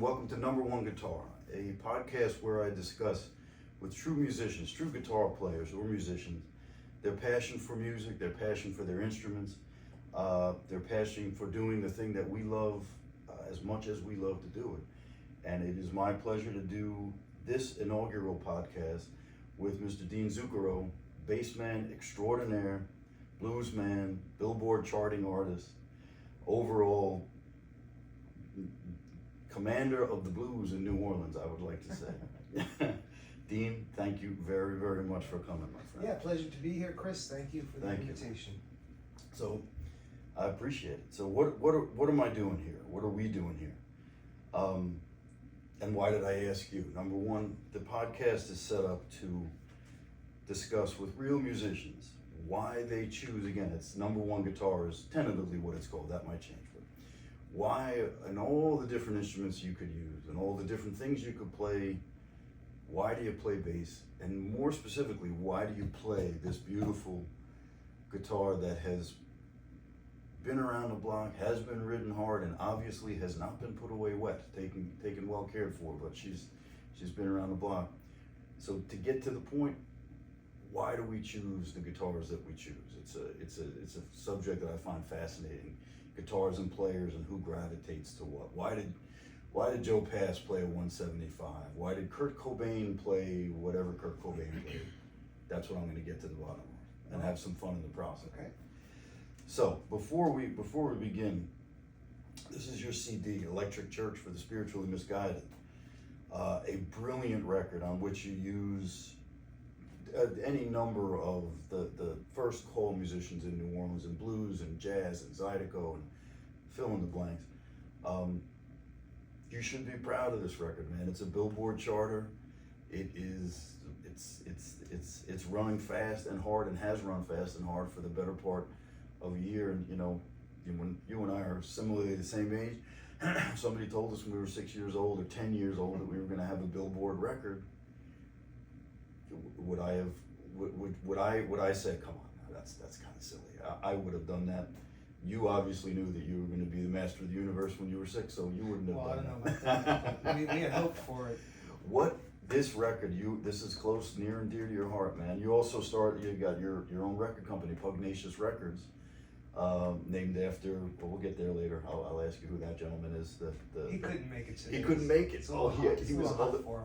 Welcome to Number One Guitar, a podcast where I discuss with true musicians, true guitar players or musicians, their passion for music, their passion for their instruments, their passion for doing the thing that we love as much as we love to do it. And it is my pleasure to do this inaugural podcast with Mr. Dean Zucchero, bassman extraordinaire, bluesman, Billboard charting artist, overall commander of the blues in New Orleans, I would like to say. Dean, thank you very, very much for coming, my friend. Yeah, pleasure to be here, Chris. Thank you for the invitation. So, I appreciate it. So, what am I doing here? What are we doing here? And why did I ask you? Number one, the podcast is set up to discuss with real musicians why they choose. Again, it's Number One Guitar is tentatively what it's called. That might change, but why, and all the different instruments you could use and all the different things you could play, why do you play bass? And more specifically, why do you play this beautiful guitar that has been around the block, has been ridden hard, and obviously has not been put away wet, taken well cared for, but she's been around the block. So to get to the point, why do we choose the guitars that we choose? It's a subject that I find fascinating. Guitars and players and who gravitates to what. Why did Joe Pass play a 175? Why did Kurt Cobain play whatever Kurt Cobain played? That's what I'm going to get to the bottom of and have some fun in the process. Okay. So before we begin, this is your CD, Electric Church for the Spiritually Misguided, a brilliant record on which you use any number of the first call musicians in New Orleans, and blues and jazz and Zydeco and fill in the blanks. You should be proud of this record, man. It's a Billboard charter. It's running fast and hard, and has run fast and hard for the better part of a year. And when you and I are similarly the same age, somebody told us when we were 6 years old or 10 years old that we were going to have a Billboard record. Would I say, come on, that's kind of silly. I would have done that. You obviously knew that you were going to be the master of the universe when you were 6, so you wouldn't have done that. Well, I don't know about that. we had hoped for it. What this record, this is close, near and dear to your heart, man. You also you got your own record company, Pugnacious Records, named after. Well, we'll get there later. I'll ask you who that gentleman is. He couldn't make it today. He couldn't make it. Oh, he was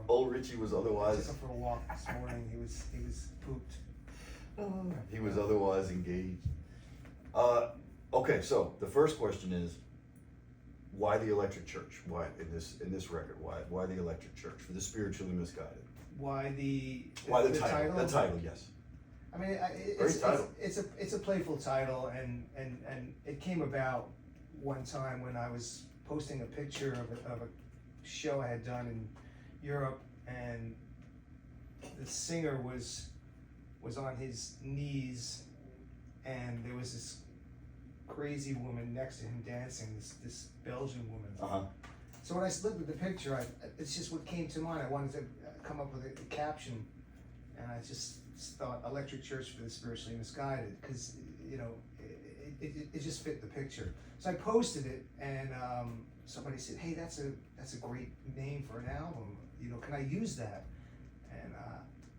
old Richie was otherwise. I took him for a walk this morning. He was pooped. He was otherwise engaged. Okay, so the first question is, why the Electric Church? Why in this record? Why the Electric Church for the Spiritually Misguided? Why the title? The title, yes. I mean, it's a playful title, and it came about one time when I was posting a picture of a show I had done in Europe, and the singer was on his knees, and there was this crazy woman next to him dancing, this Belgian woman. Uh-huh. So when I looked at the picture, it's just what came to mind. I wanted to come up with a caption, and I just thought Electric Church for the Spiritually Misguided, because it just fit the picture. So I posted it, and somebody said, "Hey, that's a great name for an album. Can I use that?" And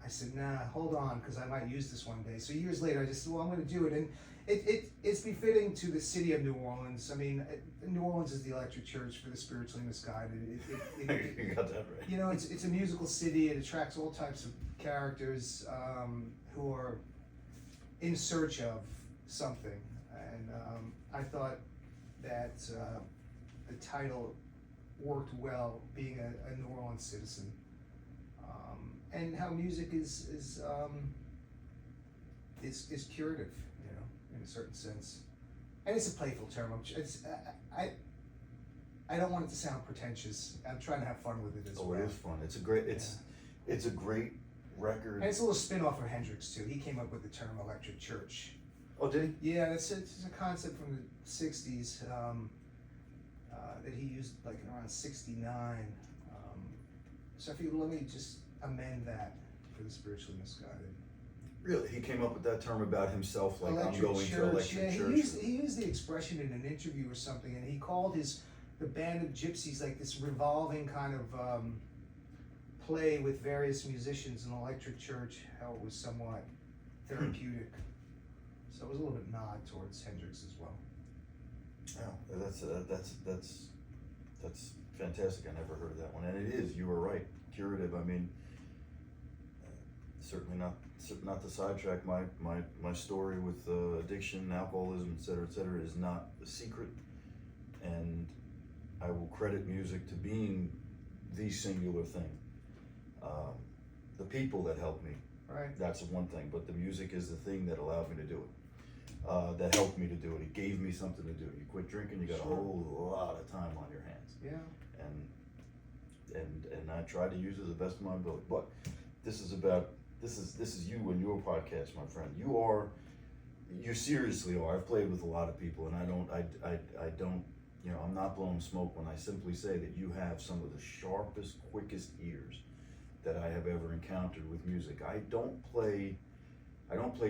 I said, "Nah, hold on, because I might use this one day." So years later, I just said, "Well, I'm going to do it," and it's befitting to the city of New Orleans. I mean, New Orleans is the Electric Church for the Spiritually Misguided. You got that right. It's a musical city. It attracts all types of characters who are in search of something, and I thought that the title worked well, being a New Orleans citizen, and how music is curative, in a certain sense, and it's a playful term. I don't want it to sound pretentious. I'm trying to have fun with it as well. Oh, it is fun. It's a great record. And it's a little spin-off of Hendrix too. He came up with the term Electric Church. Oh, did he? Yeah, it's a concept from the 60s that he used like around 69. So if you let me just amend that for the Spiritually Misguided. Really? He came up with that term about himself, like Electric I'm going Church. to Electric Church? He used the expression in an interview or something, and he called the Band of Gypsies, like this revolving kind of play with various musicians in electric church, how it was somewhat therapeutic. So it was a little bit nod towards Hendrix as well. Yeah, that's fantastic. I never heard of that one, and it is. You were right. Curative. I mean, certainly not to sidetrack. My story with addiction, alcoholism, et cetera, is not a secret, and I will credit music to being the singular thing. The people that helped me, Right. that's one thing, but the music is the thing that allowed me to do it. That helped me to do it. It gave me something to do. You quit drinking, you got a Sure. whole lot of time on your hands. Yeah. And I try to use it to the best of my ability. But this is you and your podcast, my friend. You seriously are. I've played with a lot of people, and I don't, I'm not blowing smoke when I simply say that you have some of the sharpest, quickest ears that I have ever encountered with music. I don't play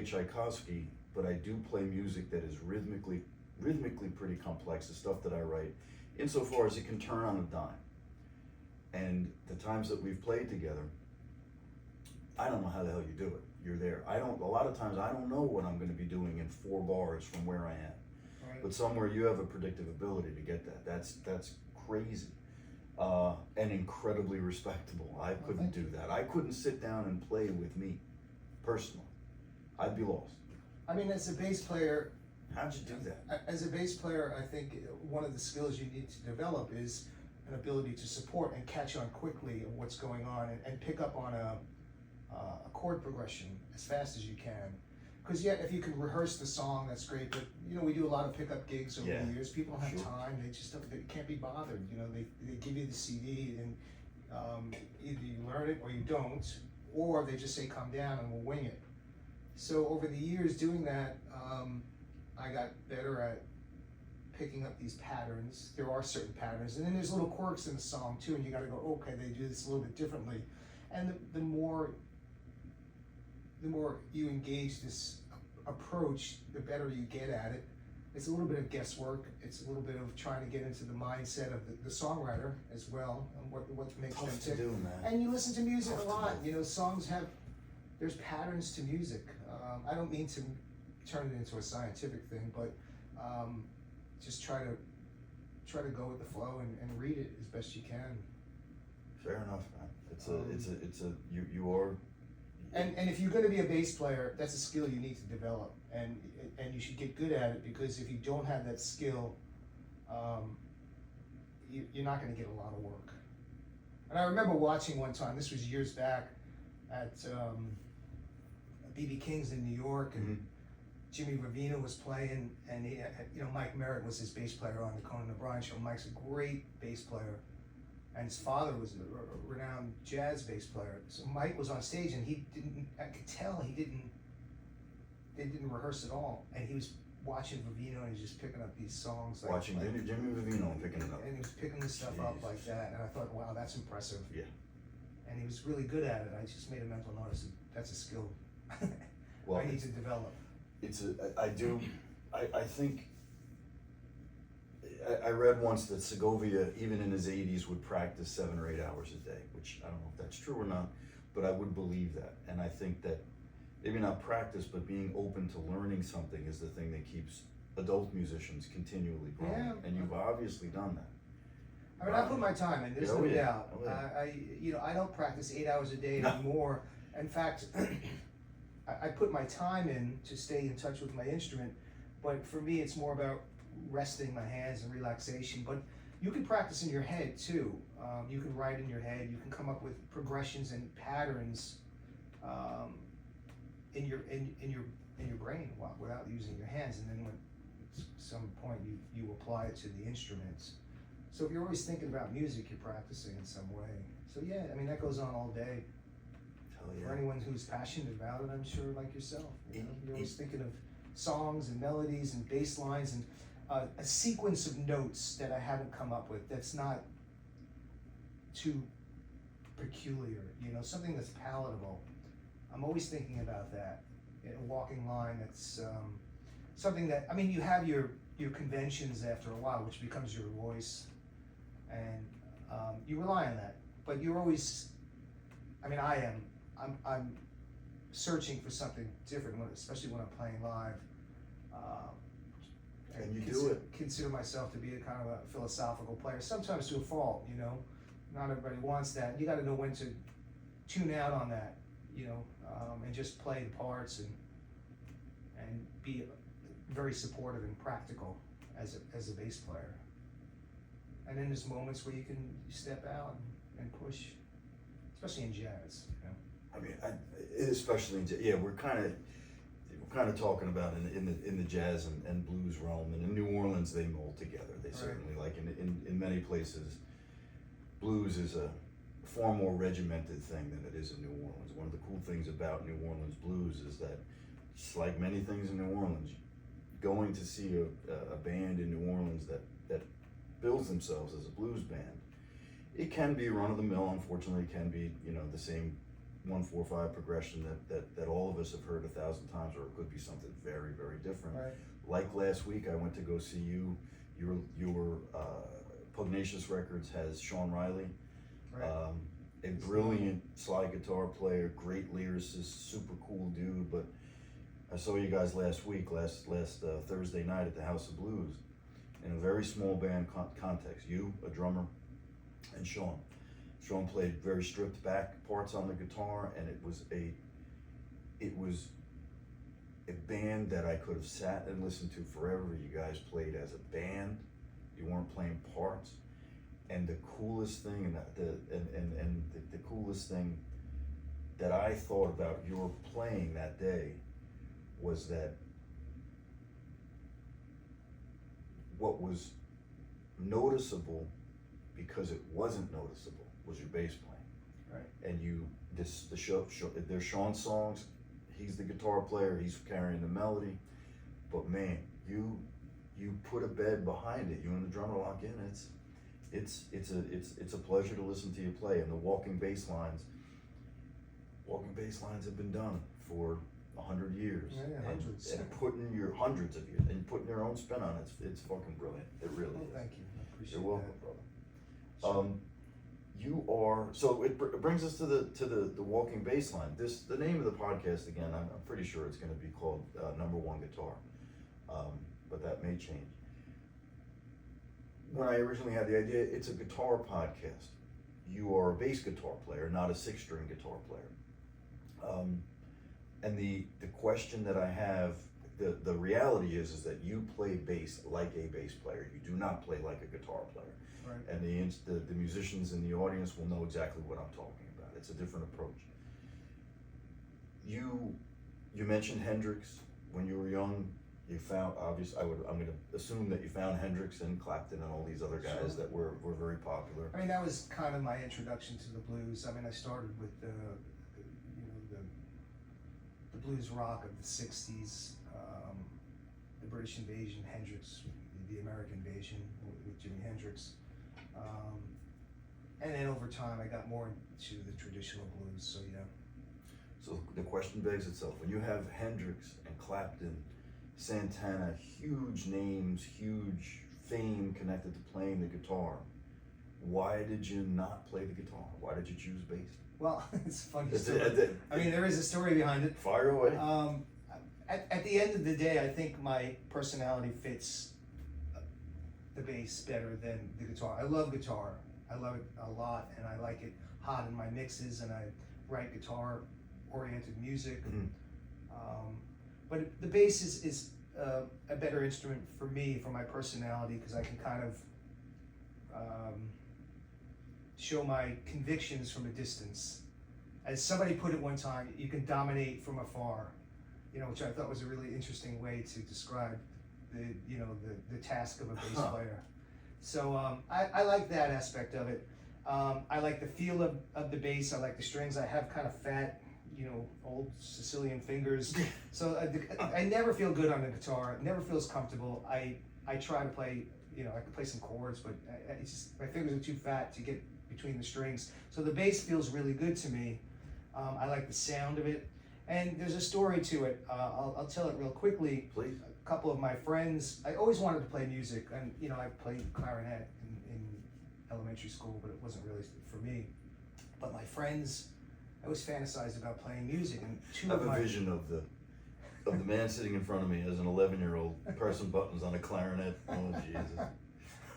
Tchaikovsky, but I do play music that is rhythmically pretty complex, the stuff that I write, insofar as it can turn on a dime. And the times that we've played together, I don't know how the hell you do it. You're there. A lot of times I don't know what I'm going to be doing in 4 bars from where I am. Right. But somewhere you have a predictive ability to get that. That's crazy. And incredibly respectable. I couldn't do that. I couldn't sit down and play with me, personally. I'd be lost. I mean, as a bass player, How'd you do that? As a bass player, I think one of the skills you need to develop is an ability to support and catch on quickly of what's going on and pick up on a chord progression as fast as you can. Because if you can rehearse the song, that's great. But we do a lot of pickup gigs over the years. People don't have time. They just they can't be bothered. They give you the CD and either you learn it or you don't, or they just say come down and we'll wing it. So over the years doing that, I got better at picking up these patterns. There are certain patterns, and then there's little quirks in the song too, and you got to go, okay, they do this a little bit differently. And the more you engage this approach, the better you get at it. It's a little bit of guesswork. It's a little bit of trying to get into the mindset of the songwriter as well, and what makes them tick. And you listen to music a lot. Songs there's patterns to music. I don't mean to turn it into a scientific thing, but just try to go with the flow and read it as best you can. Fair enough, man. You are. And if you're going to be a bass player, that's a skill you need to develop, and you should get good at it, because if you don't have that skill, you're not going to get a lot of work. And I remember watching one time, this was years back, at B.B. King's in New York, and Jimmy Ravina was playing, and he, Mike Merritt was his bass player on the Conan O'Brien show. Mike's a great bass player, and his father was a renowned jazz bass player. So Mike was on stage, and I could tell they didn't rehearse at all, and he was watching Ravino, and he's just picking up these songs. Watching Jimmy Ravino and picking it up. And he was picking this stuff up like that, and I thought, wow, that's impressive. Yeah. And he was really good at it. I just made a mental notice that that's a skill Well, I need to develop. I think, I read once that Segovia, even in his 80s, would practice 7 or 8 hours a day, which I don't know if that's true or not, but I would believe that. And I think that maybe not practice, but being open to learning something is the thing that keeps adult musicians continually growing. Yeah. And you've obviously done that. I mean, I put my time in. There's no doubt. Oh, yeah. I don't practice 8 hours a day anymore. In fact, I put my time in to stay in touch with my instrument. But for me, it's more about resting my hands and relaxation. But you can practice in your head too. You can write in your head. You can come up with progressions and patterns in your brain without using your hands. And then at some point, you apply it to the instruments. So if you're always thinking about music, you're practicing in some way. So yeah, I mean, that goes on all day. Hell yeah. For anyone who's passionate about it, I'm sure, like yourself, you're always thinking of songs and melodies and bass lines and a sequence of notes that I haven't come up with that's not too peculiar, something that's palatable. I'm always thinking about that. A walking line that's something that, I mean, you have your conventions after a while, which becomes your voice. and you rely on that. But you're always, I mean, I'm searching for something different, especially when I'm playing live. And you do it. Consider myself to be a kind of a philosophical player, sometimes to a fault, you know. Not everybody wants that. You got to know when to tune out on that, you know, and just play the parts and be very supportive and practical as a bass player. And then there's moments where you can step out and push, especially in jazz, you know. I mean, especially we're kind of talking about in the jazz and blues realm, and in New Orleans they mold together. They certainly, like in many places, blues is a far more regimented thing than it is in New Orleans. One of the cool things about New Orleans blues is that, just like many things in New Orleans, going to see a band in New Orleans that builds themselves as a blues band, it can be run of the mill. Unfortunately, it can be, you know, the same 1-4-5 progression that all of us have heard 1,000 times, or it could be something very, very different. Right. Like last week, I went to go see you. Your Pugnacious Records has Sean Riley, Right. A brilliant slide guitar player, great lyricist, super cool dude. But I saw you guys last Thursday night at the House of Blues in a very small band context. You, a drummer, and Sean. Sean played very stripped back parts on the guitar, and it was a band that I could have sat and listened to forever. You guys played as a band. You weren't playing parts. And the coolest thing, the coolest thing that I thought about your playing that day was that what was noticeable, because it wasn't noticeable, was your bass playing. Right. And there's Sean's songs. He's the guitar player. He's carrying the melody. But man, you put a bed behind it. You and the drummer lock in. It's a pleasure to listen to you play. And the walking bass lines have been done for 100 years. Yeah, hundreds. And putting your hundreds of years and putting your own spin on it. It's fucking brilliant. It really is. Thank you. I appreciate You're welcome, that. brother. You are, so it brings us to the walking bass line. The name of the podcast, again, I'm pretty sure it's going to be called Number One Guitar, but that may change. When I originally had the idea, it's a guitar podcast. You are a bass guitar player, not a 6-string guitar player. And the question that I have, the reality is that you play bass like a bass player. You do not play like a guitar player. Right. And the musicians in the audience will know exactly what I'm talking about. It's a different approach. You mentioned Hendrix when you were young. You found, obviously, I'm going to assume that you found Hendrix and Clapton and all these other guys that were very popular. I mean, that was kind of my introduction to the blues. I mean, I started with the blues rock of the '60s, the British invasion, Hendrix, the American invasion with Jimi Hendrix. And then over time, I got more into the traditional blues, so yeah. So the question begs itself, when you have Hendrix and Clapton, Santana, huge names, huge fame connected to playing the guitar, why did you not play the guitar? Why did you choose bass? Well, it's a funny story. I mean, there is a story behind it. Fire away. At the end of the day, I think my personality fits the bass better than the guitar. I love guitar. I love it a lot, and I like it hot in my mixes, and I write guitar-oriented music. Mm-hmm. But the bass is a better instrument for me, for my personality, because I can kind of show my convictions from a distance. As somebody put it one time, you can dominate from afar, you know, which I thought was a really interesting way to describe the task of a bass player. So I like that aspect of it. I like the feel of the bass. I like the strings. I have kind of fat, old Sicilian fingers. So I never feel good on the guitar. It never feels comfortable. I try to play, I can play some chords, but it's just, my fingers are too fat to get between the strings. So the bass feels really good to me. I like the sound of it. And there's a story to it. I'll tell it real quickly. Please. A couple of my friends, I always wanted to play music, and I played clarinet in elementary school, but it wasn't really for me. But my friends, I always fantasized about playing music, and I have a vision of the man sitting in front of me as an 11-year-old pressing buttons on a clarinet. Oh Jesus!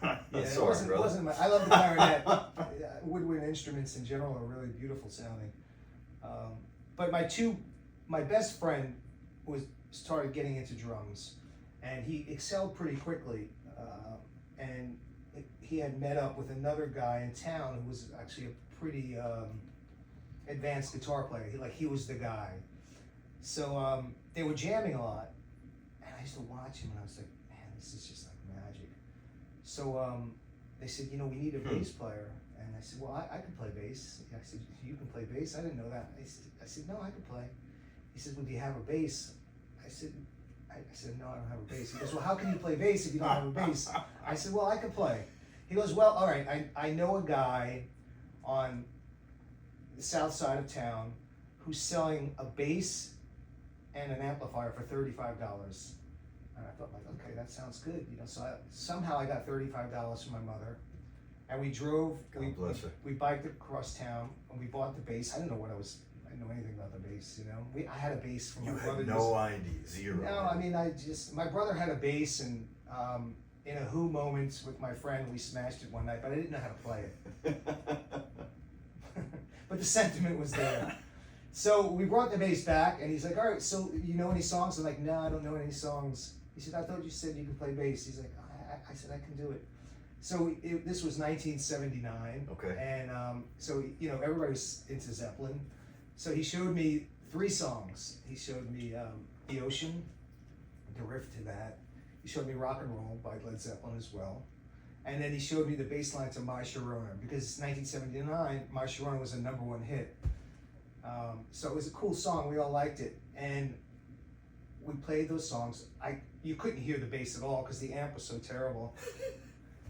Yeah, Sorry, it brother. wasn't I love the clarinet. Woodwind instruments in general are really beautiful sounding. But my best friend started getting into drums, and he excelled pretty quickly. And he had met up with another guy in town who was actually a pretty advanced guitar player. He was the guy. So they were jamming a lot, and I used to watch him, and I was like, man, this is just like magic. So they said, you know, we need a bass player. And I said, well, I can play bass. I said, you can play bass? I didn't know that. I said, no, I can play. He said, well, do you have a bass? I said, no, I don't have a bass. He goes, well, how can you play bass if you don't have a bass? I said, well, I can play. He goes, well, all right, I know a guy on the south side of town who's selling a bass and an amplifier for $35. And I thought, like, okay, that sounds good. You know, so somehow I got $35 from my mother, and we drove. We biked across town, and we bought the bass. I didn't know anything about the bass. You know, I had a bass from my brother. You had no idea, zero. No, I mean, my brother had a bass, and in a Who moment with my friend, we smashed it one night, but I didn't know how to play it. But the sentiment was there. So we brought the bass back, and he's like, all right, so you know any songs? I'm like, no, I don't know any songs. He said, I thought you said you could play bass. He's like, I said, I can do it. So this was 1979. Okay. And so, you know, everybody was into Zeppelin. So he showed me 3 songs. He showed me The Ocean, the riff to that. He showed me Rock and Roll by Led Zeppelin as well. And then he showed me the bass line to My Sharona, because 1979, My Sharona was a #1 hit. So it was a cool song. We all liked it, and we played those songs. You couldn't hear the bass at all because the amp was so terrible.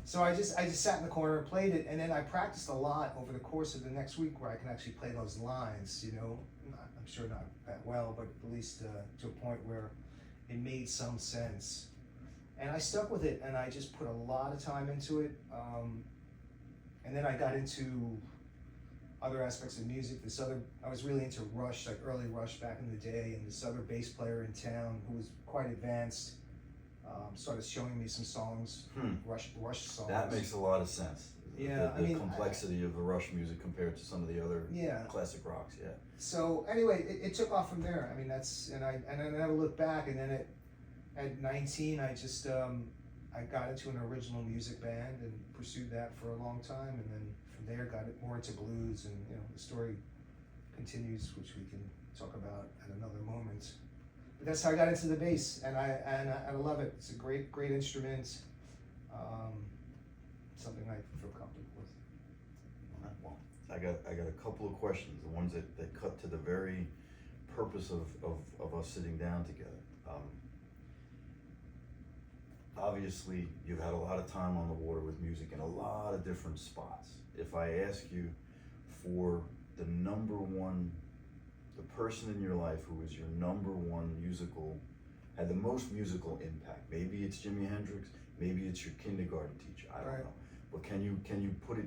So I just sat in the corner and played it, and then I practiced a lot over the course of the next week where I can actually play those lines. You know, I'm sure not that well, but at least to a point where it made some sense. And I stuck with it, and I just put a lot of time into it. And then I got into other aspects of music. I was really into Rush, like early Rush back in the day, and this other bass player in town who was quite advanced started showing me some songs, Rush songs. That makes a lot of sense. Yeah, the complexity of the Rush music compared to some of the other classic rocks. Yeah. So anyway, it took off from there. I mean, I never looked back. And then at 19, I just I got into an original music band and pursued that for a long time, and then from there got more into blues, and you know, the story continues, which we can talk about at another moment. But that's how I got into the bass, and I love it. It's a great instrument, something I feel comfortable with. Well, I got a couple of questions, the ones that cut to the very purpose of us sitting down together. Obviously, you've had a lot of time on the water with music in a lot of different spots. If I ask you for the person in your life who is your #1 had the most musical impact, maybe it's Jimi Hendrix, maybe it's your kindergarten teacher, I don't know. But can you put it,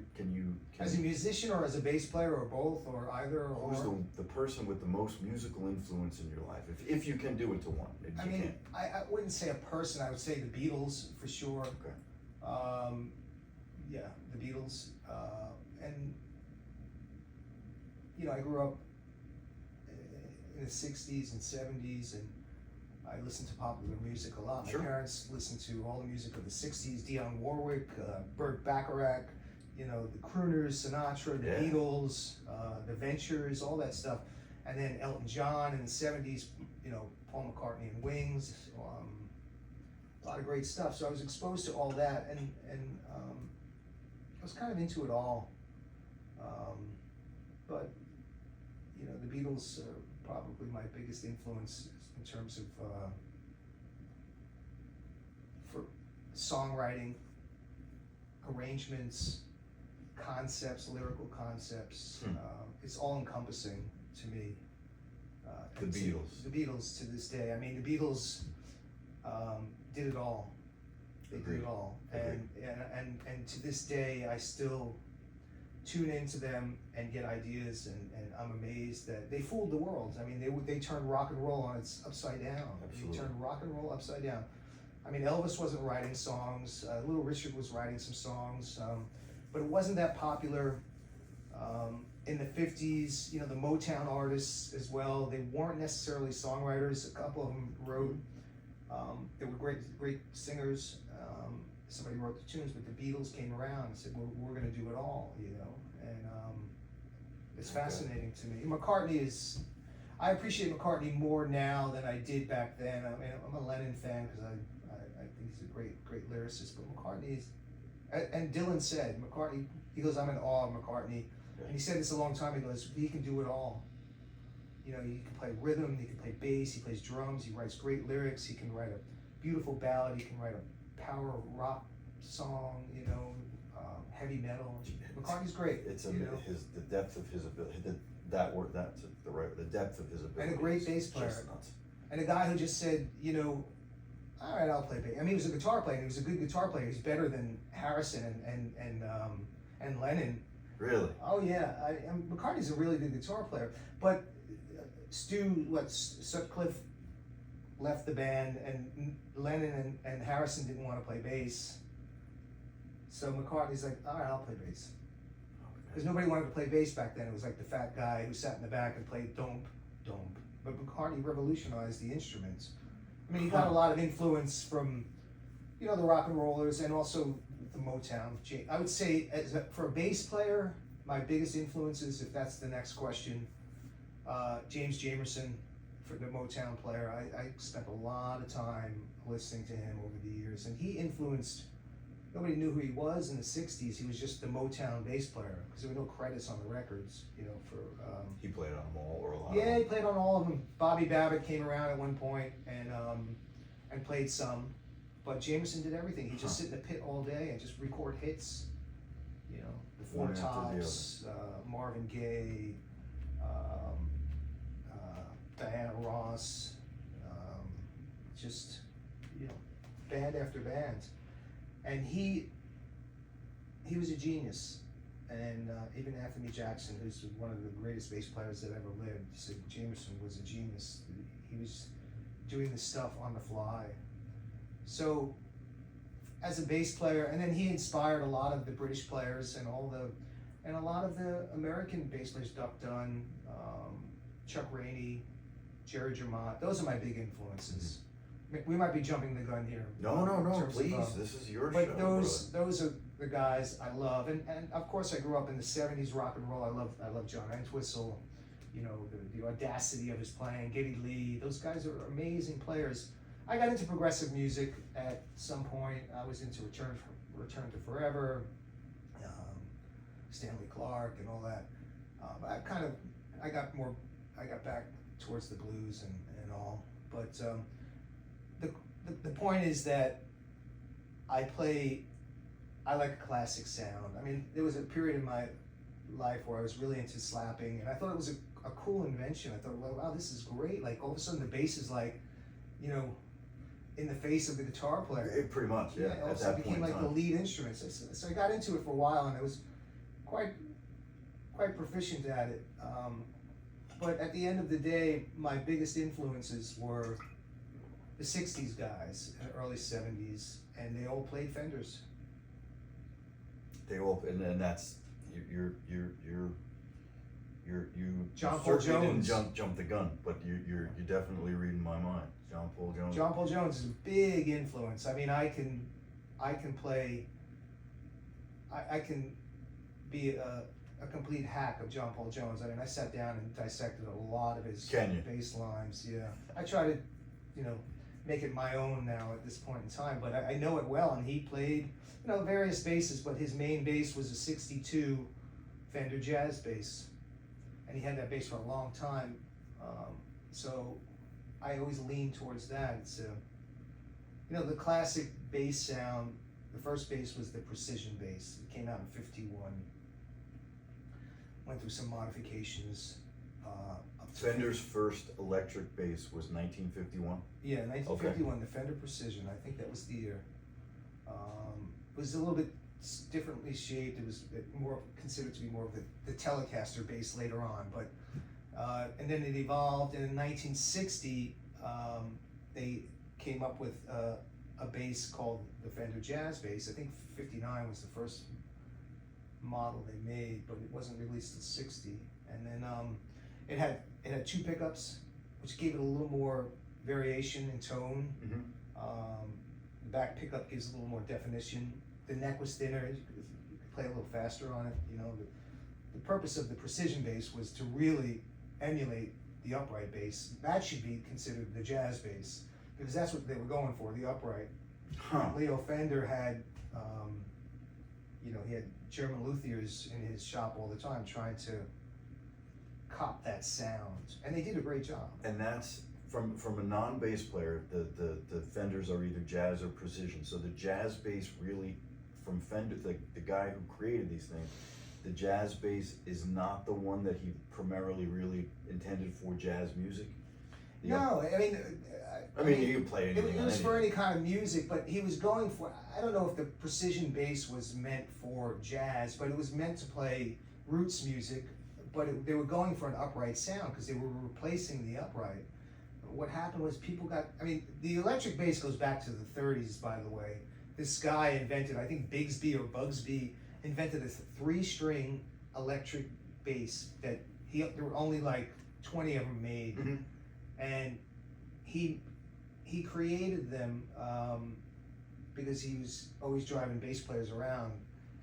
as a musician or as a bass player or both or either? Or who's the person with the most musical influence in your life? If you can do it to one, maybe you can't. I wouldn't say a person, I would say the Beatles for sure. Okay. Yeah, the Beatles. And, you know, I grew up in the 60s and 70s, and I listened to popular music a lot. Sure. My parents listened to all the music of the 60s, Dionne Warwick, Burt Bacharach, you know, the crooners, Sinatra, the Beatles, the Ventures, all that stuff. And then Elton John in the 70s, you know, Paul McCartney and Wings, a lot of great stuff. So I was exposed to all that, and I was kind of into it all. But, you know, the Beatles are probably my biggest influence in terms of for songwriting, arrangements, concepts, lyrical concepts. It's all encompassing to me. The Beatles. The Beatles to this day. I mean, the Beatles did it all. They Agreed. do it all. Agreed. And to this day, I still tune into them and get ideas, and I'm amazed that they fooled the world. I mean, they turned rock and roll on its upside down. Absolutely. They turned rock and roll upside down. I mean, Elvis wasn't writing songs. Little Richard was writing some songs, but it wasn't that popular. In the 50s, you know, the Motown artists as well, they weren't necessarily songwriters. A couple of them wrote. They were great singers. Somebody wrote the tunes, but the Beatles came around and said, we're going to do it all, you know, and it's fascinating to me. McCartney is, I appreciate McCartney more now than I did back then. I mean, I'm a Lennon fan because I think he's a great lyricist, but McCartney is, and Dylan said, McCartney, he goes, I'm in awe of McCartney, and he said this a long time ago, he can do it all. You know, he can play rhythm, he can play bass, he plays drums, he writes great lyrics, he can write a beautiful ballad, he can write a power rock song, you know, heavy metal. McCartney's great. It's you know? the depth of his ability. The depth of his ability. And a great bass player. And a guy who just said, you know, all right, I'll play bass. I mean, he was a guitar player. He was a good guitar player. He's better than Harrison and Lennon. Really? Oh yeah, McCartney's a really good guitar player. But Sutcliffe left the band, and Lennon and Harrison didn't want to play bass. So McCartney's like, all right, I'll play bass. Because nobody wanted to play bass back then. It was like the fat guy who sat in the back and played domp. But McCartney revolutionized the instruments. I mean, he got a lot of influence from, you know, the rock and rollers and also the Motown. I would say, for a bass player, my biggest influences, if that's the next question, James Jamerson, for the Motown player. I spent a lot of time listening to him over the years, and he influenced, nobody knew who he was in the 60s. He was just the Motown bass player, because there were no credits on the records, you know, for... he played on them all, or a lot of yeah, them. he played on all of them. Bobby Babbitt came around at one point and played some, but Jamerson did everything. He'd just sit in the pit all day and just record hits, you know, the Four One after the Tops, Marvin Gaye, Diana Ross, just, you know, band after band. And he was a genius. And even Anthony Jackson, who's one of the greatest bass players that ever lived, said Jamerson was a genius. He was doing this stuff on the fly. So, as a bass player, and then he inspired a lot of the British players and a lot of the American bass players, Duck Dunn, Chuck Rainey, Jerry Germont. Those are my big influences. We might be jumping the gun here. No, please. This is your show. But those are the guys I love, and of course I grew up in the '70s rock and roll. I love John Entwistle, you know, the audacity of his playing. Geddy Lee. Those guys are amazing players. I got into progressive music at some point. I was into Return to Forever, Stanley Clarke, and all that. I got back towards the blues and all. But the point is that I like a classic sound. I mean, there was a period in my life where I was really into slapping, and I thought it was a cool invention. I thought, well, wow, this is great. Like, all of a sudden the bass is like, you know, in the face of the guitar player. Pretty much, yeah. All of a sudden it became like the lead instrument. So I got into it for a while, and I was quite proficient at it. But at the end of the day, my biggest influences were the 60s guys and early 70s, and they all played Fenders. They all, and that's you John Paul certainly Jones. didn't jump the gun, but you're definitely reading my mind. John Paul Jones. John Paul Jones is a big influence. I mean, I can play. I can be a complete hack of John Paul Jones. I mean, I sat down and dissected a lot of his bass lines. Yeah, I try to, you know, make it my own now at this point in time. But I know it well, and he played, you know, various basses. But his main bass was a '62 Fender Jazz bass, and he had that bass for a long time. So I always lean towards that. It's you know, the classic bass sound. The first bass was the Precision bass. It came out in '51. Went through some modifications. Fender's first electric bass was 1951. Yeah, 1951, okay. The Fender Precision. I think that was the year. It was a little bit differently shaped. It was more considered to be more of the Telecaster bass later on, but and then it evolved. And in 1960, they came up with a bass called the Fender Jazz Bass. I think 59 was the first model they made, but it wasn't released till 60. And then it had 2 pickups, which gave it a little more variation in tone. The back pickup gives a little more definition. The neck was thinner. You could play a little faster on it. You know, the purpose of the precision bass was to really emulate the upright bass. That should be considered the jazz bass, because that's what they were going for, the upright. Leo Fender had, you know, he had German luthiers in his shop all the time trying to cop that sound, and they did a great job. And that's from a non-bass player, the Fenders are either jazz or precision. So the jazz bass really, from Fender, the guy who created these things, the jazz bass is not the one that he primarily really intended for jazz music. No, I mean, you can play anything. It was for any kind of music, but he was going for, I don't know if the precision bass was meant for jazz, but it was meant to play roots music, but they were going for an upright sound because they were replacing the upright. What happened was people got, the electric bass goes back to the 30s, by the way. This guy invented, I think Bigsby or Bugsby, invented a 3-string electric bass that there were only like 20 of them made. Mm-hmm. And he created them because he was always driving bass players around,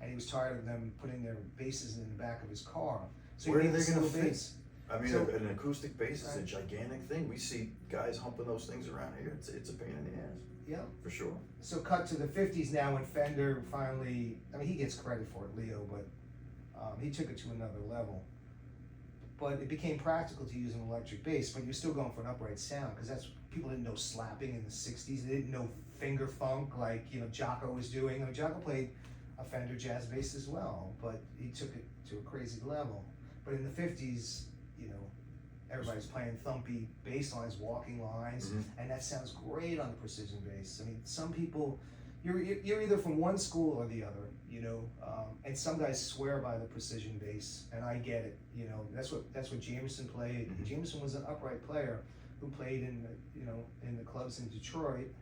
and he was tired of them putting their basses in the back of his car. So where he are made they this going to little fit? bass. An acoustic bass is a gigantic thing. We see guys humping those things around here. It's a pain in the ass. Yeah. For sure. So cut to the 50s now, when Fender finally, he gets credit for it, Leo, but he took it to another level. But it became practical to use an electric bass, but you're still going for an upright sound, because people didn't know slapping in the 60s. They didn't know finger funk like, Jocko was doing. Jocko played a Fender jazz bass as well, but he took it to a crazy level. But in the 50s, everybody's playing thumpy bass lines, walking lines, and that sounds great on the precision bass. Some people, you're either from one school or the other, and some guys swear by the precision bass, and I get it. That's what Jamerson played. Jamerson was an upright player who played in the clubs in Detroit,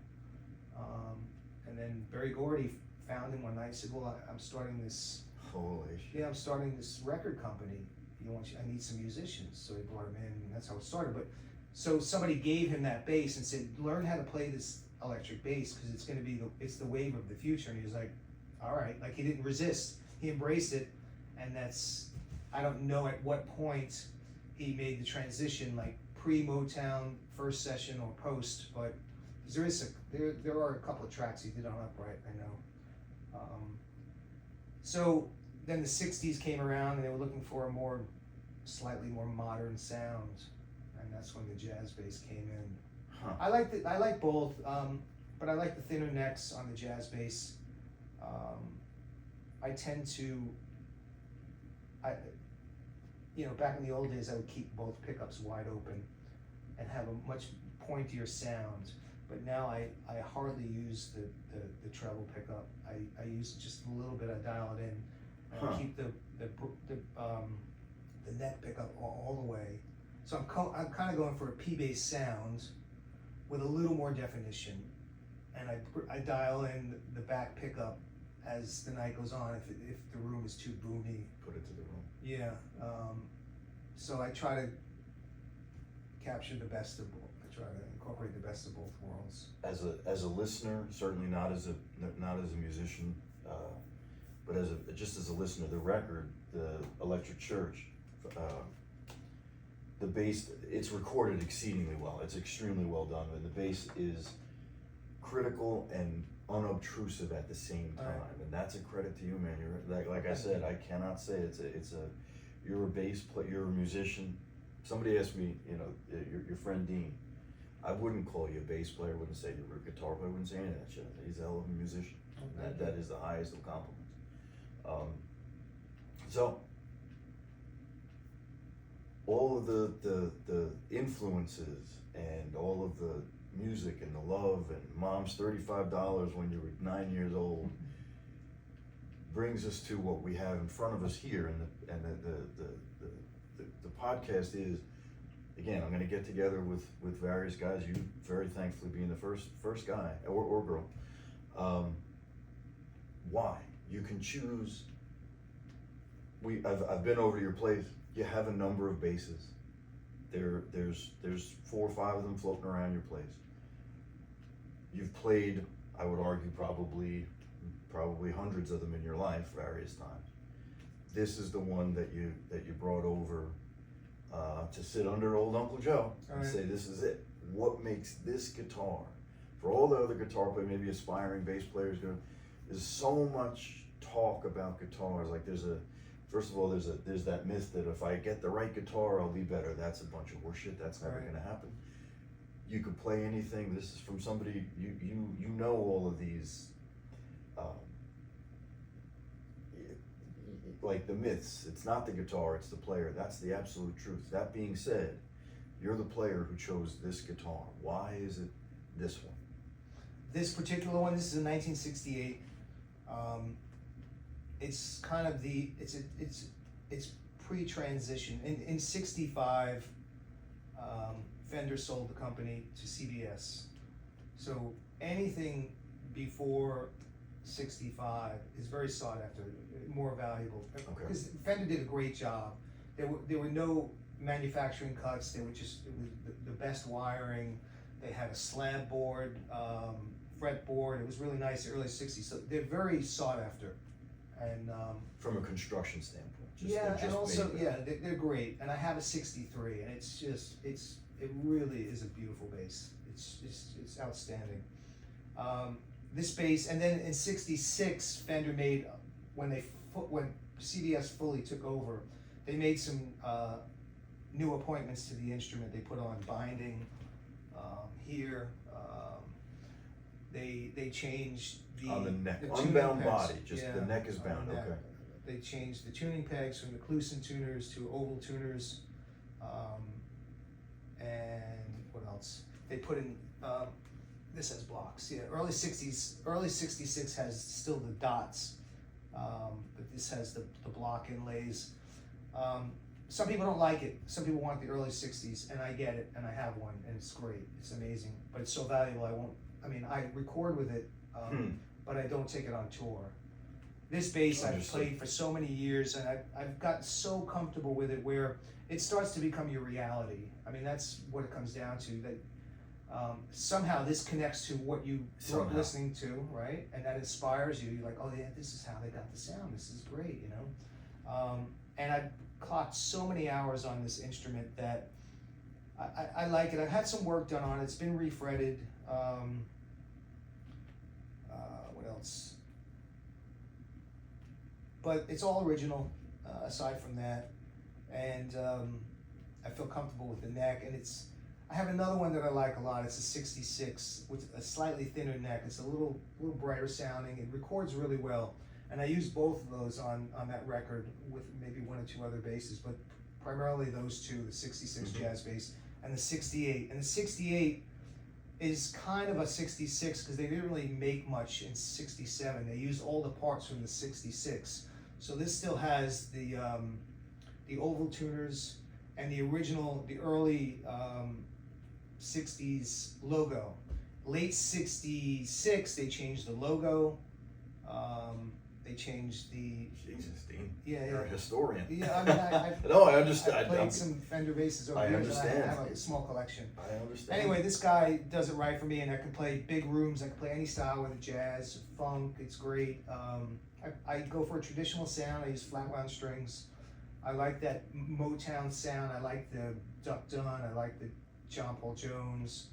and then Berry Gordy found him one night and said, "Well, I'm starting this. Holy shit! Yeah, I'm starting this record company. I need some musicians." So he brought him in, and that's how it started. But so somebody gave him that bass and said, "Learn how to play this electric bass, because it's going to be it's the wave of the future." And he was like, "All right." Like, he didn't resist. He embraced it, and I don't know at what point he made the transition, like pre-Motown, first session, or post. But there are a couple of tracks he did on upright, I know. So then the 60s came around, and they were looking for a slightly more modern sound, and that's when the jazz bass came in. Huh. I like both, but I like the thinner necks on the jazz bass. I tend to, back in the old days, I would keep both pickups wide open and have a much pointier sound. But now I hardly use the treble pickup. I use just a little bit. I dial it in. And I keep the neck pickup all the way. So I'm kind of going for a P-bass sound with a little more definition, and I dial in the back pickup as the night goes on. If the room is too boomy, Put it to the room. yeah. So I try to capture the best of both. I try to incorporate the best of both worlds. As a listener, certainly not as a musician, but just as a listener, the record, the Electric Church, the bass, it's recorded exceedingly well. It's extremely well done, and the bass is critical and unobtrusive at the same time, and that's a credit to you, man. You're like I said, I cannot say you're a bass player, you're a musician. Somebody asked me, your friend Dean, I wouldn't call you a bass player, I wouldn't say you're a guitar player, I wouldn't say any of that shit. He's a hell of a musician. That is the highest of compliments. So all of the influences and all of music and the love and mom's $35 when you were 9 years old brings us to what we have in front of us here. And the podcast is, again, I'm going to get together with various guys, you very thankfully being the first guy or girl. Why? You can choose. I've been over to your place. You have a number of basses. There's 4 or 5 of them floating around your place. You've played, I would argue, probably hundreds of them in your life, various times. This is the one that you brought over to sit under old Uncle Joe and say, this is it. What makes this guitar, for all the other guitar players, maybe aspiring bass players, there's so much talk about guitars. Like first of all, there's that myth that if I get the right guitar, I'll be better. That's a bunch of horseshit. That's never going to happen. You could play anything. This is from somebody, you know all of these, like the myths. It's not the guitar, it's the player. That's the absolute truth. That being said, you're the player who chose this guitar. Why is it this one? This particular one, this is a 1968. It's kind of it's pre-transition. In 65, Fender sold the company to CBS. So anything before 65 is very sought after, more valuable. Because Fender did a great job. There were no manufacturing cuts. It was the best wiring. They had a slab board, fretboard. It was really nice, early 60s. So they're very sought after. And from a construction standpoint. They're great. And I have a 63, and it really is a beautiful bass. It's outstanding. This bass, and then in '66, Fender made, when CBS fully took over, they made some new appointments to the instrument. They put on binding here. They changed on the neck, the unbound pegs. body, just the neck is bound. The neck. Okay. They changed the tuning pegs from the Kluson tuners to oval tuners, and what else? They put in. This has blocks. Yeah, early 66 has still the dots, but this has the block inlays. Some people don't like it. Some people want the early 60s, and I get it, and I have one, and it's great. It's amazing, but it's so valuable. I record with it, but I don't take it on tour. This bass I've played for so many years, and I've gotten so comfortable with it where it starts to become your reality. I mean, that's what it comes down to, that somehow this connects to what you grew up listening to, right? And that inspires you. You're like, oh yeah, this is how they got the sound. This is great, you know? And I've clocked so many hours on this instrument that I like it. I've had some work done on it. It's been refretted. What else? But it's all original, aside from that. And I feel comfortable with the neck. And I have another one that I like a lot. It's a 66 with a slightly thinner neck. It's a little brighter sounding. It records really well. And I use both of those on that record with maybe 1 or 2 other basses, but primarily those two, the 66 jazz bass and the 68. And the 68 is kind of a 66 because they didn't really make much in 67. They used all the parts from the 66. So this still has the oval tuners and the early 60s logo. Late 66, they changed the logo. They changed the... Jesus, Dean. Yeah, you're a historian. Yeah, I mean, no, I understand. I played some Fender basses over the years. I have a small collection. I understand. Anyway, this guy does it right for me, and I can play big rooms. I can play any style with it, jazz, funk. It's great. I go for a traditional sound. I use flat wound strings. I like that Motown sound. I like the Duck Dunn. I like the John Paul Jones.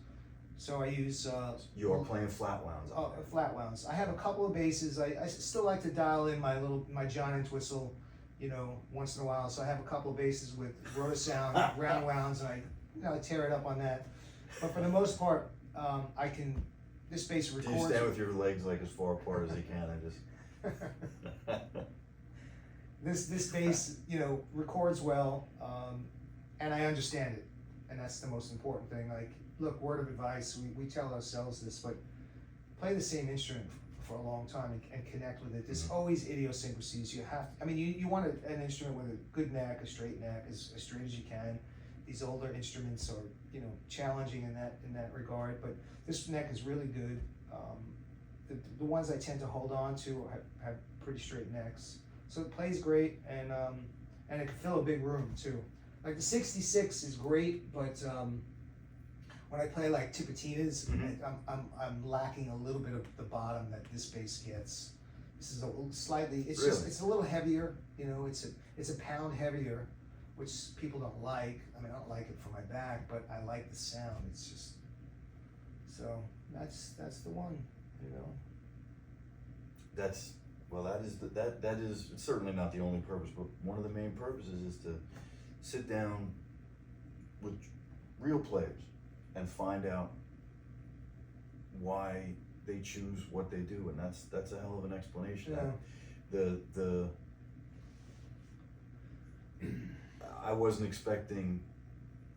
So I use... you are playing flat wounds. Oh, flat wounds. I have a couple of basses. I still like to dial in my John Entwistle, once in a while. So I have a couple of basses with rotor sound, round wounds, and I tear it up on that. But for the most part, this bass records... Do you stand with your legs like as far apart as you can and just... This bass, records well, and I understand it. And that's the most important thing. look, word of advice, we tell ourselves this, but play the same instrument for a long time and connect with it. There's always idiosyncrasies. You have, I mean, you want an instrument with a good neck, a straight neck, as straight as you can. These older instruments are, you know, challenging in that regard, but this neck is really good. The ones I tend to hold on to have pretty straight necks, so it plays great, and it can fill a big room too. Like the 66 is great, but when I play like Tipitinas, I'm lacking a little bit of the bottom that this bass gets. This is a slightly, it's really? just, it's a little heavier, you know, it's a pound heavier, which people don't like. I mean, I don't like it for my back, but I like the sound. It's just, so that's the one, you know. That is certainly not the only purpose, but one of the main purposes is to sit down with real players and find out why they choose what they do, and that's a hell of an explanation. Yeah. I wasn't expecting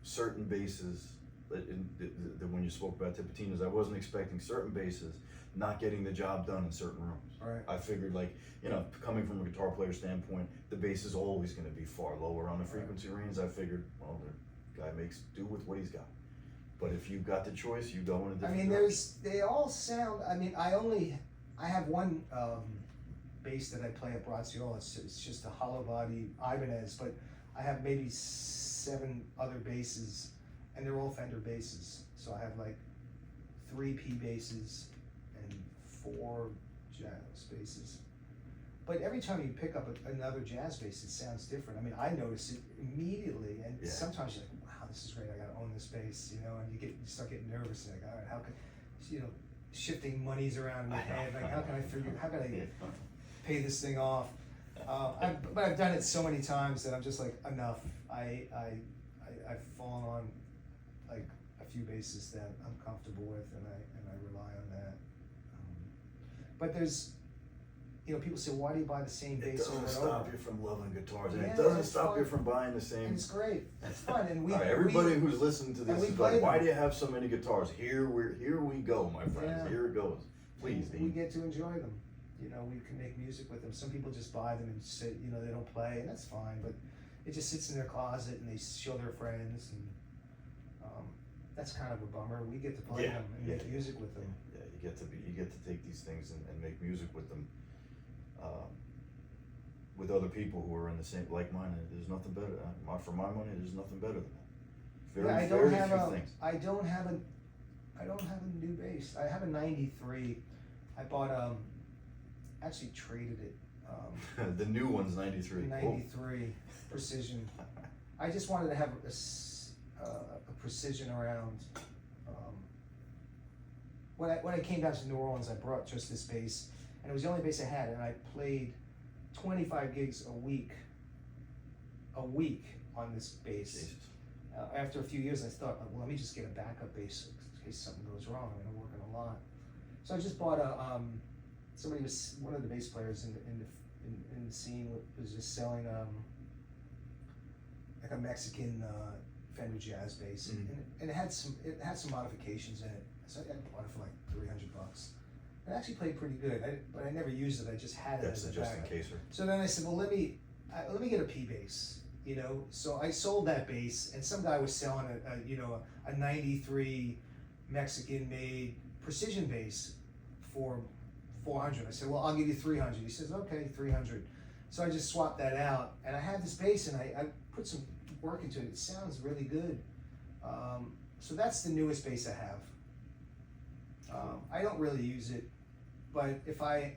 certain basses when you spoke about Tipitinas. I wasn't expecting certain basses not getting the job done in certain rooms. Right. I figured, like, you know, coming from a guitar player standpoint, the bass is always going to be far lower on the frequency range. I figured, well, the guy makes do with what he's got. But if you've got the choice, you go in a different direction. They all sound, I mean, I have one bass that I play at Braziola. It's just a hollow body Ibanez, but I have maybe 7 other basses, and they're all Fender basses. So I have like 3 P basses and 4 jazz basses. But every time you pick up another jazz bass, it sounds different. I mean, I notice it immediately, and sometimes you're like, wow, this is great, I gotta own this bass, you know, and you start getting nervous, like, all right, how can, you know, shifting monies around in your head, like, how can I pay this thing off? But I've done it so many times that I'm just like, enough. I've fallen on like a few basses that I'm comfortable with, and I rely on that. But there's, you know, people say, why do you buy the same bass over and over? It doesn't stop you from loving guitars, and Yeah, it doesn't it's stop fun. you from buying the same. And it's great. It's fun, and everybody who's listening to this is like, why them. do you have so many guitars? Here we go, my friends. Yeah. Here it goes. Please, we Dean. get to enjoy them. You know, we can make music with them. Some people just buy them and say, you know, they don't play, and that's fine. But it just sits in their closet, and they show their friends, and that's kind of a bummer. We get to play them and make music with them. Yeah, you get to take these things and make music with them. With other people who are in the same like-minded. There's nothing better. For my money, there's nothing better than that. I don't have a new bass. I have a '93. I bought actually traded it. The new one's '93. '93 Precision. I just wanted to have a Precision around. When I came down to New Orleans, I brought just this bass, and it was the only bass I had, and I played 25 gigs a week on this bass. After a few years, I thought, well, let me just get a backup bass in case something goes wrong. I mean, I'm working a lot. So I just bought one of the bass players in the scene was just selling like a Mexican Fender jazz bass, and it had some modifications in it. So I bought it for like $300. It actually played pretty good, but I never used it. I just had it as a backup. Just in case. So then I said, well, let me get a P bass, you know. So I sold that bass, and some guy was selling a '93 Mexican-made Precision bass for $400. I said, well, I'll give you $300. He says, okay, $300. So I just swapped that out, and I had this bass, and I put some work into it. It sounds really good. So that's the newest bass I have. I don't really use it, but if I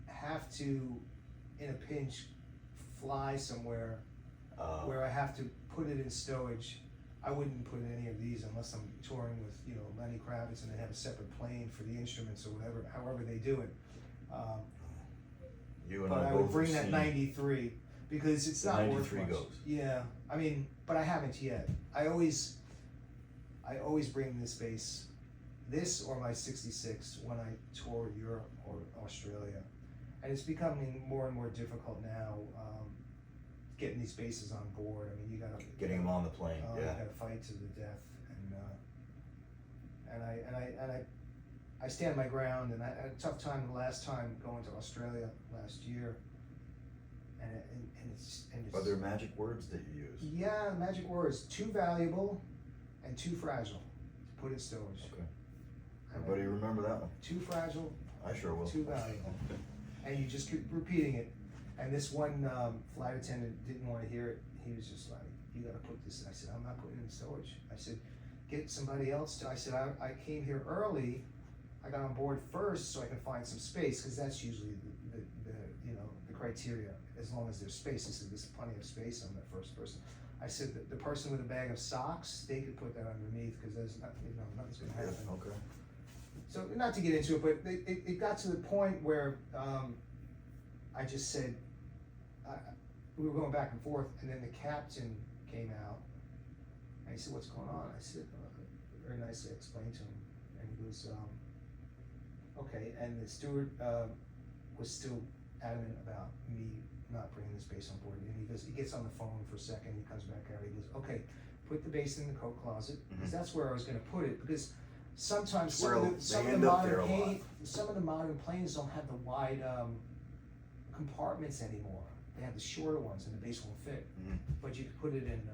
have to, in a pinch, fly somewhere where I have to put it in stowage, I wouldn't put any of these unless I'm touring with, you know, Lenny Kravitz, and they have a separate plane for the instruments or whatever, however they do it. But I would bring that '93 because it's not worth much. Goes. Yeah, I mean, but I haven't yet. I always bring this bass. This or my '66 when I tour Europe or Australia, and it's becoming more and more difficult now getting these basses on board. I mean, you gotta getting them on the plane. You gotta fight to the death, and and I stand my ground, and I had a tough time the last time going to Australia last year, and it's Are there magic words that you use? yeah, magic words: too valuable and too fragile to put in stowage. Okay. Everybody remember that one? Too fragile, I sure will. too valuable, and you just keep repeating it. And this one flight attendant didn't want to hear it. He was just like, "You got to put this." I said, "I'm not putting it in storage." I said, "Get somebody else to." I said, I came here early. I got on board first so I can find some space, because that's usually the the criteria. As long as there's space, I said, "There's plenty of space." I'm the first person. I said, the person with a bag of socks, they could put that underneath, because there's not, nothing's gonna happen. Okay. So not to get into it, but it got to the point where I just said, we were going back and forth, and then the captain came out, and he said, "What's going on?" I said, very nicely explained to him, and he goes, "Okay." And the steward was still adamant about me not bringing this bass on board, and he gets on the phone for a second, he comes back out, he goes, "Okay, put the bass in the coat closet," because that's where I was going to put it, because sometimes some of the modern planes don't have the wide compartments anymore. They have the shorter ones, and the bass won't fit. But you can put it in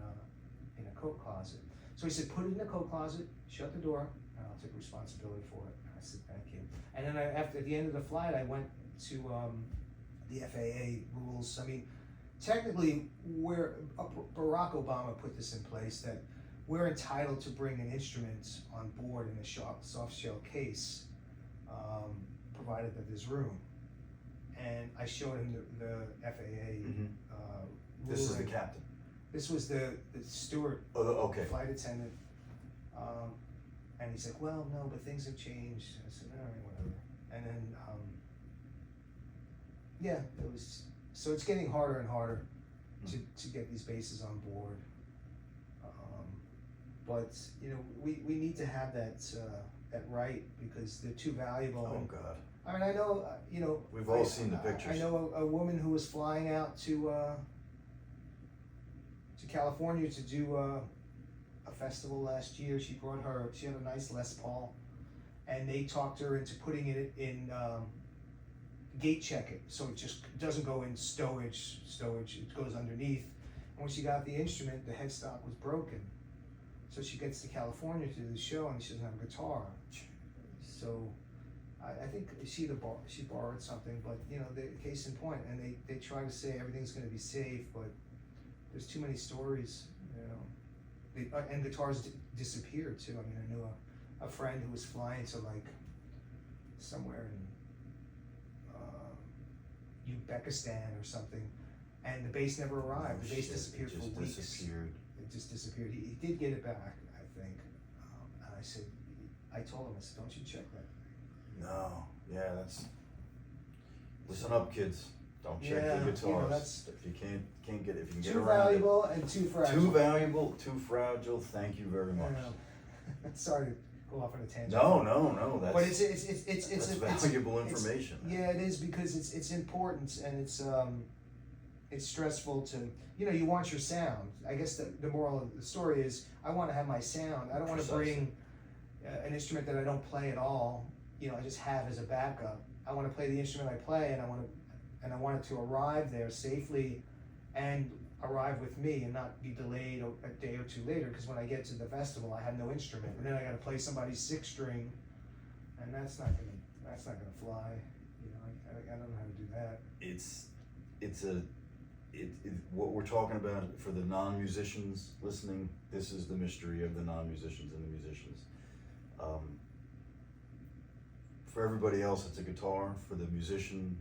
a coat closet. So he said, "Put it in the coat closet, shut the door, and I'll take responsibility for it." And I said, "Thank you." And then after at the end of the flight, I went to the FAA rules. I mean, technically, where Barack Obama put this in place, that we're entitled to bring an instrument on board in a soft shell case, provided that there's room. And I showed him the FAA This is the ruling. captain. This was the steward, Oh, okay. flight attendant. And he said, "Well, no, but things have changed." I said, "All right, whatever." And then, yeah, it was, so it's getting harder and harder to get these basses on board. But, we need to have that right, because they're too valuable. Oh, And, God. I mean, I know, We've all seen the pictures. I know a woman who was flying out to California to do a festival last year. She had a nice Les Paul, and they talked her into putting it in gate check it, so it just doesn't go in stowage, it goes underneath. And when she got the instrument, the headstock was broken. So she gets to California to do the show, and she doesn't have a guitar. So I think she borrowed something, but the case in point, and they try to say everything's going to be safe, but there's too many stories, and guitars disappeared too. I mean, I knew a friend who was flying to like somewhere in Uzbekistan or something, and the bass never arrived. The bass disappeared for weeks. It just disappeared. He did get it back, I think. And I told him, "Don't you check that?" No, yeah, that's. Listen up, kids. Don't check the guitars. If you can get around it. Too valuable and too fragile. Too valuable, too fragile. Thank you very much. Sorry to go off on a tangent. No. That's. But it's valuable information. Yeah, it is, because it's important, and it's stressful to, you want your sound. I guess the moral of the story is, I want to have my sound. I don't want to bring an instrument that I don't play at all. I just have as a backup. I want to play the instrument I play, and I want it to arrive there safely, and arrive with me, and not be delayed a day or two later. Because when I get to the festival, I have no instrument, and then I got to play somebody's 6-string, and that's not gonna fly. I don't know how to do that. What we're talking about for the non-musicians listening. This is the mystery of the non-musicians and the musicians. For everybody else, it's a guitar. For the musician,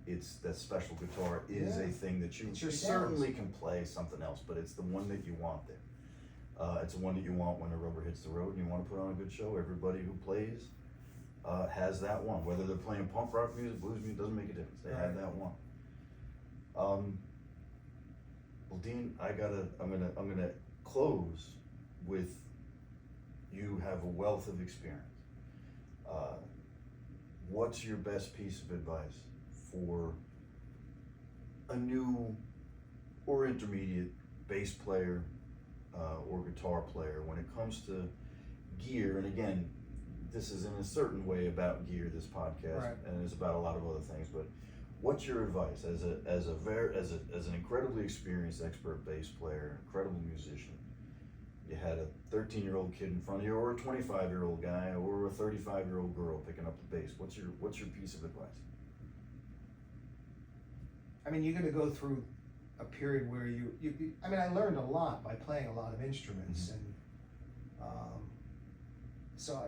it's that special guitar is a thing that you certainly can play something else, but it's the one that you want there. It's the one that you want when the rubber hits the road and you want to put on a good show. Everybody who plays has that one. Whether they're playing punk rock music, blues music, doesn't make a difference. They have that one. Well, Dean, I'm gonna close with, you have a wealth of experience. What's your best piece of advice for a new or intermediate bass player or guitar player when it comes to gear? And again, this is in a certain way about gear, this podcast, Right. and it's about a lot of other things. But what's your advice as an incredibly experienced expert bass player, incredible musician? You had a 13-year-old kid in front of you, or a 25-year-old guy, or a 35-year-old girl picking up the bass. What's your piece of advice? I mean, you're going to go through a period where I mean, I learned a lot by playing a lot of instruments, Mm-hmm. and so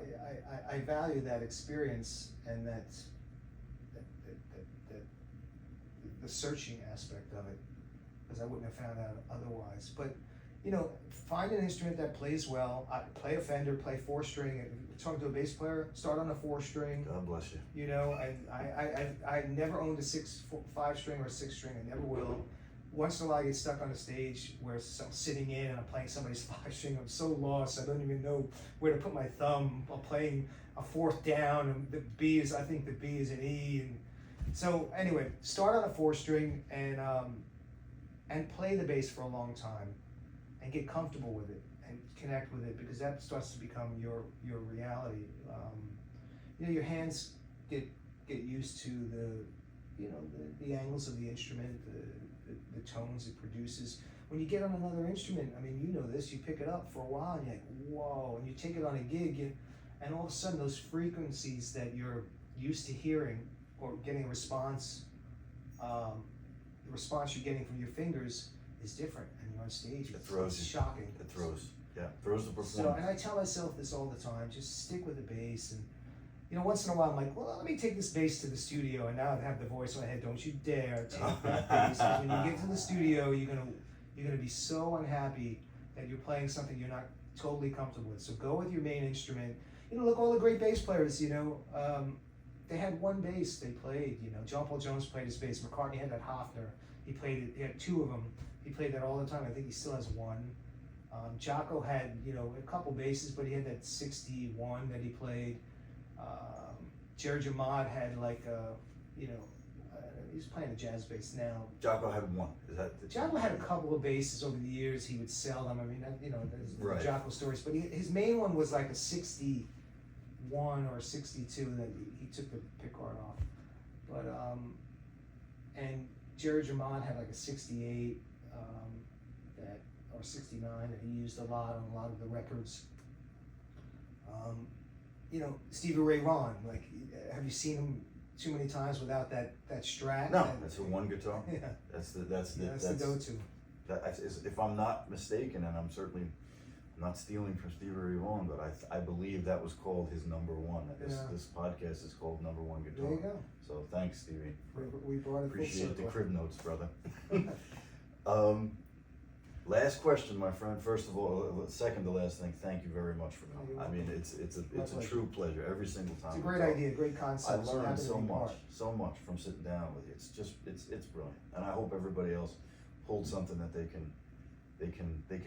I value that experience and that the searching aspect of it, because I wouldn't have found out otherwise. But you know, find an instrument that plays well. Play a Fender, play 4-string. If you're talking to a bass player, start on a 4-string. God bless you. You know, and I never owned a 5-string or a 6-string. I never will. Once in a while, I get stuck on a stage where I'm sitting in and I'm playing somebody's 5-string. I'm so lost. I don't even know where to put my thumb. I'm playing a 4th down, and the B is, I think the B is an E. And so anyway, start on a 4-string and play the bass for a long time, and get comfortable with it and connect with it, because that starts to become your reality. You know, your hands get used to the angles of the instrument, the tones it produces. When you get on another instrument, I mean, you know this, you pick it up for a while and you're like, whoa, and you take it on a gig, and all of a sudden those frequencies that you're used to hearing or getting a response, the response you're getting from your fingers is different, and you're on stage. It's shocking. It throws the performance. So, and I tell myself this all the time: just stick with the bass. And you know, once in a while, I'm like, well, let me take this bass to the studio, and now I have the voice in my head. Don't you dare take that bass! 'Cause when you get to the studio, you're gonna be so unhappy that you're playing something you're not totally comfortable with. So go with your main instrument. You know, look, all the great bass players. You know, they had one bass they played. You know, John Paul Jones played his bass. McCartney had that Hofner. He played it. He had 2 of them. He played that all the time. I think he still has 1. Jocko had, you know, a couple basses, but he had that 61 that he played. Jerry Ahmad had like a, you know, he's playing a jazz bass now. Jocko had 1. Is that? Jocko had a couple of basses over the years. He would sell them. I mean, you know, there's Right. Jocko stories. But his main one was like a 61 or 62 that he took the pickguard off. But and Jerry Ahmad had like a 68 or 69 that he used a lot on a lot of the records. You know, Stevie Ray Vaughan, like, have you seen him too many times without that Strat? No, that's a 1 guitar. Yeah, That's the go-to. If I'm not mistaken, and I'm certainly not stealing from Stevie Ray Vaughan, but I believe that was called his number 1. This podcast is called Number 1 Guitar. There you go. So thanks, Stevie. We brought it full Appreciate the circle. crib notes, brother. Last question, my friend. First of all, second to last thing, thank you very much for coming. I mean, it's a true pleasure every single time. It's a great idea, great concept. I So learned happy to so be much, part. from sitting down with you. It's just it's brilliant, and I hope everybody else holds something that they can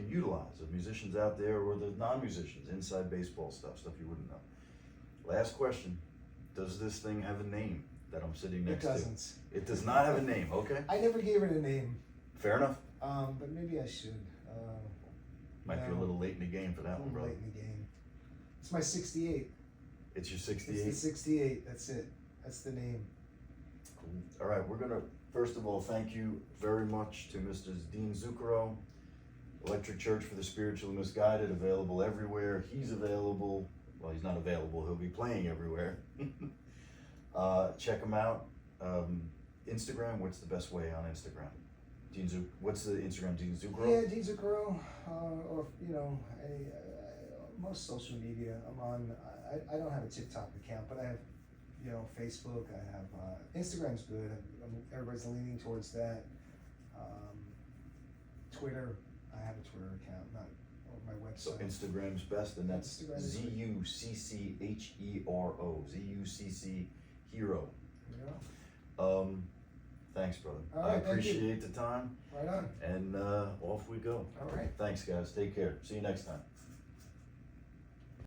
utilize. The musicians out there or the non-musicians, inside baseball stuff you wouldn't know. Last question: does this thing have a name that I'm sitting next to? It doesn't. It does not have a name. Okay. I never gave it a name, Fair enough. but maybe I should. Might be a No. little late in the game for that one, brother. Late in the game. It's my 68. It's your It's 68. the 68. That's it. That's the name. Cool. All right, we're gonna first of all thank you very much to Mr. Dean Zucchero, Electric Church for the Spiritually Misguided, available everywhere. He's available. Well, he's not available. He'll be playing everywhere. Check him out. Instagram. What's the best way on Instagram? What's the Instagram? Dean Zucchero? Yeah, Dean Zucchero, or you know, most social media. I'm on. I don't have a TikTok account, but I have, you know, Facebook. I have Instagram's good. Everybody's leaning towards that. Twitter. I have a Twitter account, not on my So website. Instagram's best, and that's Instagram is good. ZUCCHERO. ZUCC Hero. Yeah. Thanks, brother. All I right, thank you. appreciate the time, Right on. and off we go. All right. Thanks, guys. Take care. See you next time.